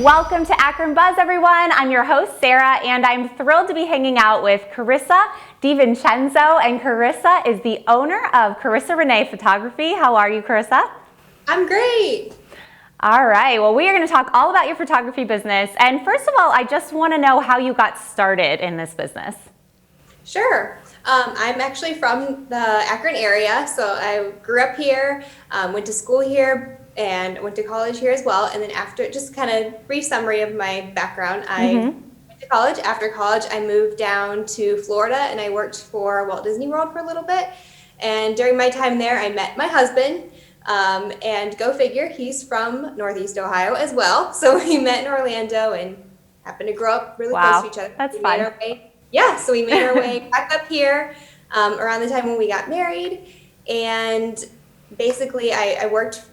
Welcome to Akron Buzz, everyone. I'm your host, Sarah, and I'm thrilled to be hanging out with Karissa DiVincenzo. And Karissa is the owner of Karissa Rene Photography. How are you, Karissa? I'm great. All right, well, we are going to talk all about your photography business. And first of all, I just want to know how you got started in this business. Sure. I'm actually from the Akron area, so I grew up here, went to school here, and went to college here as well. And then after, just kind of brief summary of my background, I went to college. After college, I moved down to Florida, and I worked for Walt Disney World for a little bit. And during my time there, I met my husband. And go figure, he's from Northeast Ohio as well. So we met in Orlando and happened to grow up really close to each other. That's fun. So we made our way back up here around the time when we got married. And basically I worked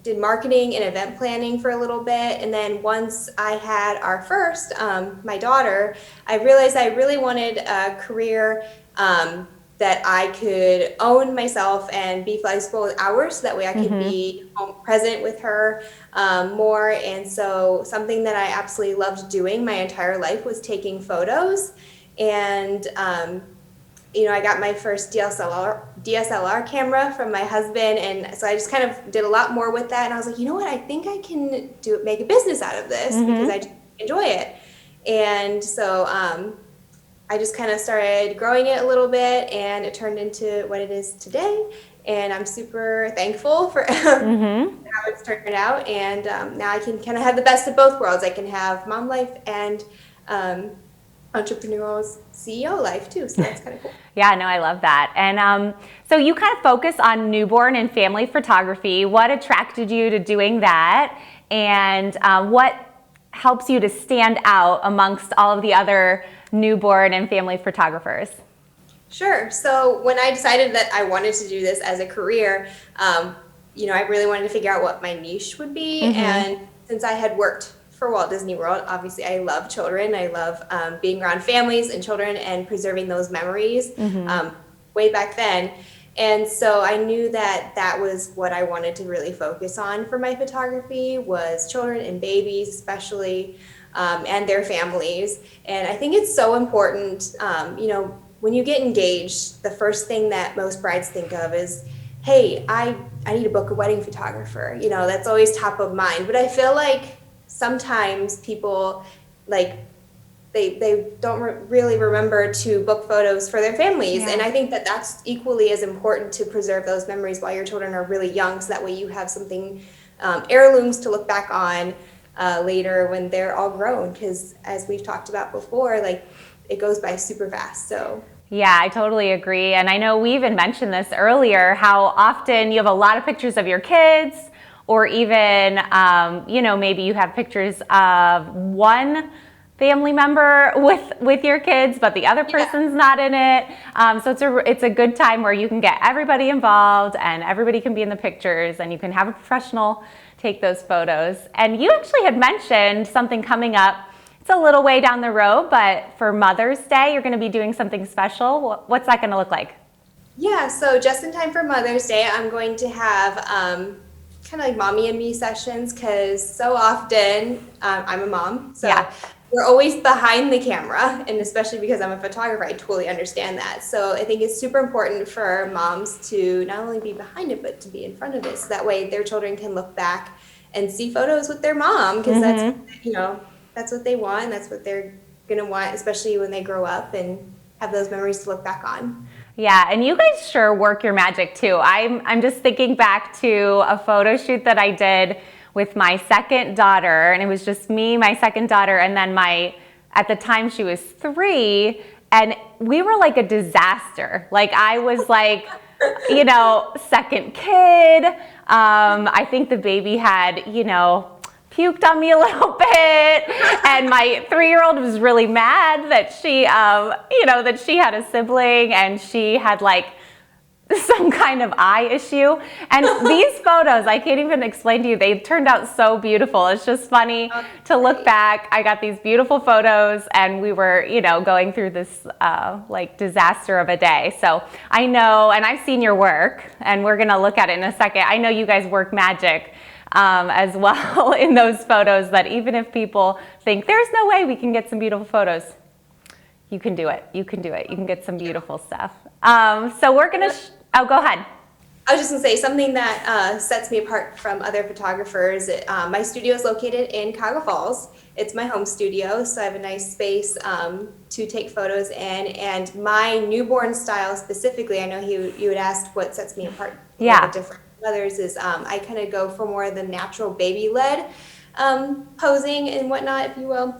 did marketing and event planning for a little bit. And then once I had our first, my daughter, I realized I really wanted a career that I could own myself and be flexible with hours, so that way I could be home present with her more. And so something that I absolutely loved doing my entire life was taking photos. And I got my first DSLR camera from my husband, and so I just kind of did a lot more with that. And I was like, you know what, I think I can make a business out of this because I just enjoy it. And so I just kind of started growing it a little bit, and it turned into what it is today. And I'm super thankful for how it's turned out. And now I can kind of have the best of both worlds. I can have mom life and entrepreneurial CEO life too. So that's kind of cool. Yeah, no, I love that. And so you kind of focus on newborn and family photography. What attracted you to doing that? And what helps you to stand out amongst all of the other newborn and family photographers? Sure. So when I decided that I wanted to do this as a career, I really wanted to figure out what my niche would be. And since I had worked for Walt Disney World, obviously I love children. I love being around families and children and preserving those memories way back then. And so I knew that that was what I wanted to really focus on for my photography, was children and babies especially, and their families. And I think it's so important, when you get engaged, the first thing that most brides think of is, hey, I need to book a wedding photographer. That's always top of mind. But I feel like sometimes people, they don't really remember to book photos for their families. And I think that that's equally as important, to preserve those memories while your children are really young, so that way you have something, heirlooms to look back on later when they're all grown. Because as we've talked about before, it goes by super fast. So yeah, I totally agree. And I know we even mentioned this earlier, how often you have a lot of pictures of your kids, or even, maybe you have pictures of one family member with your kids, but the other person's not in it. So it's a good time where you can get everybody involved and everybody can be in the pictures, and you can have a professional take those photos. And you actually had mentioned something coming up. It's a little way down the road, but for Mother's Day, you're going to be doing something special. What's that going to look like? Yeah, so just in time for Mother's Day, I'm going to have kind of like mommy and me sessions, because so often I'm a mom, so we're always behind the camera, and especially because I'm a photographer, I totally understand that. So I think it's super important for moms to not only be behind it, but to be in front of it, so that way their children can look back and see photos with their mom, because that's what they want, and that's what they're gonna want, especially when they grow up and have those memories to look back on. Yeah, and you guys sure work your magic too. I'm just thinking back to a photo shoot that I did with my second daughter, and it was just me, my second daughter, and then at the time she was 3, and we were like a disaster. I was second kid. I think the baby had, puked on me a little bit, and my 3-year-old was really mad that she, that she had a sibling, and she had some kind of eye issue. And these photos, I can't even explain to you, they turned out so beautiful. It's just funny to look back. I got these beautiful photos, and we were, going through this disaster of a day. So I know, and I've seen your work, and we're gonna look at it in a second. I know you guys work magic. as well in those photos, that even if people think there's no way we can get some beautiful photos, you can do it. You can do it. You can get some beautiful stuff. So we're going to, oh, go ahead. I was just gonna say something that sets me apart from other photographers. My studio is located in Cuyahoga Falls. It's my home studio, so I have a nice space to take photos in. And my newborn style specifically, I know you had asked what sets me apart a little bit different from others, is I kind of go for more of the natural baby-led posing and whatnot, if you will.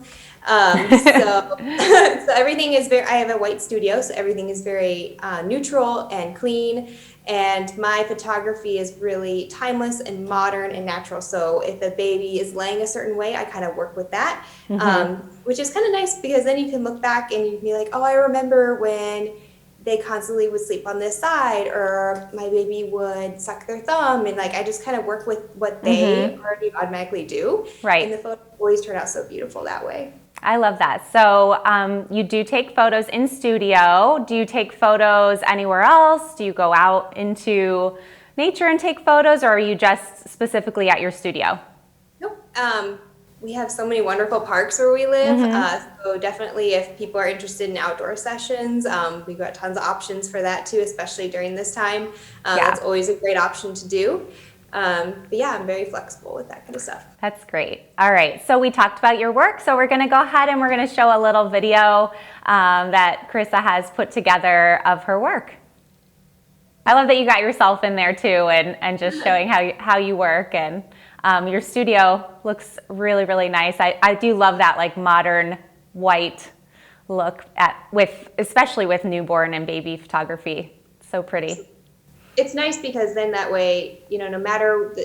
So everything is I have a white studio, so everything is very neutral and clean. And my photography is really timeless and modern and natural. So if a baby is laying a certain way, I kind of work with that, which is kind of nice because then you can look back and you can be like, oh, I remember when they constantly would sleep on this side, or my baby would suck their thumb. And like, I just kind of work with what they already automatically do. Right. And the photos always turn out so beautiful that way. I love that. So you do take photos in studio. Do you take photos anywhere else? Do you go out into nature and take photos, or are you just specifically at your studio? Nope. We have so many wonderful parks where we live. So definitely if people are interested in outdoor sessions, we've got tons of options for that too, especially during this time. That's always a great option to do. But yeah, I'm very flexible with that kind of stuff. That's great. All right, so we talked about your work, so we're gonna go ahead and we're gonna show a little video that Karissa has put together of her work. I love that you got yourself in there too, and just showing how you work, and your studio looks really, really nice. I do love that like modern white look especially with newborn and baby photography. So pretty. It's nice because then that way, no matter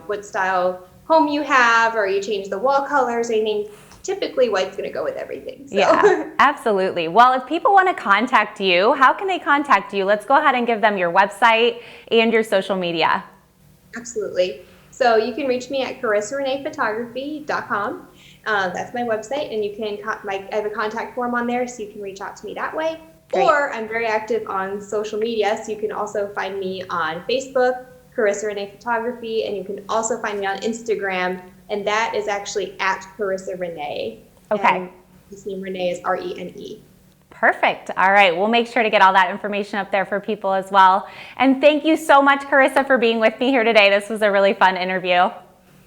what style home you have, or you change the wall colors, anything, typically white's going to go with everything. So. Yeah, absolutely. Well, if people want to contact you, how can they contact you? Let's go ahead and give them your website and your social media. Absolutely. So you can reach me at KarissaRenePhotography.com. That's my website, and you can I have a contact form on there, so you can reach out to me that way. Great. Or I'm very active on social media, so you can also find me on Facebook, Karissa Rene Photography, and you can also find me on Instagram, and that is actually at Karissa Rene. Okay. And his name Rene is R-E-N-E. Perfect. All right. We'll make sure to get all that information up there for people as well. And thank you so much, Karissa, for being with me here today. This was a really fun interview.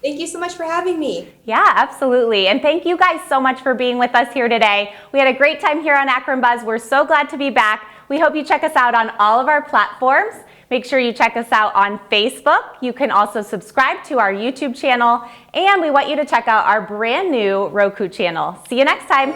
Thank you so much for having me. Yeah, absolutely. And thank you guys so much for being with us here today. We had a great time here on Akron Buzz. We're so glad to be back. We hope you check us out on all of our platforms. Make sure you check us out on Facebook. You can also subscribe to our YouTube channel. And we want you to check out our brand new Roku channel. See you next time.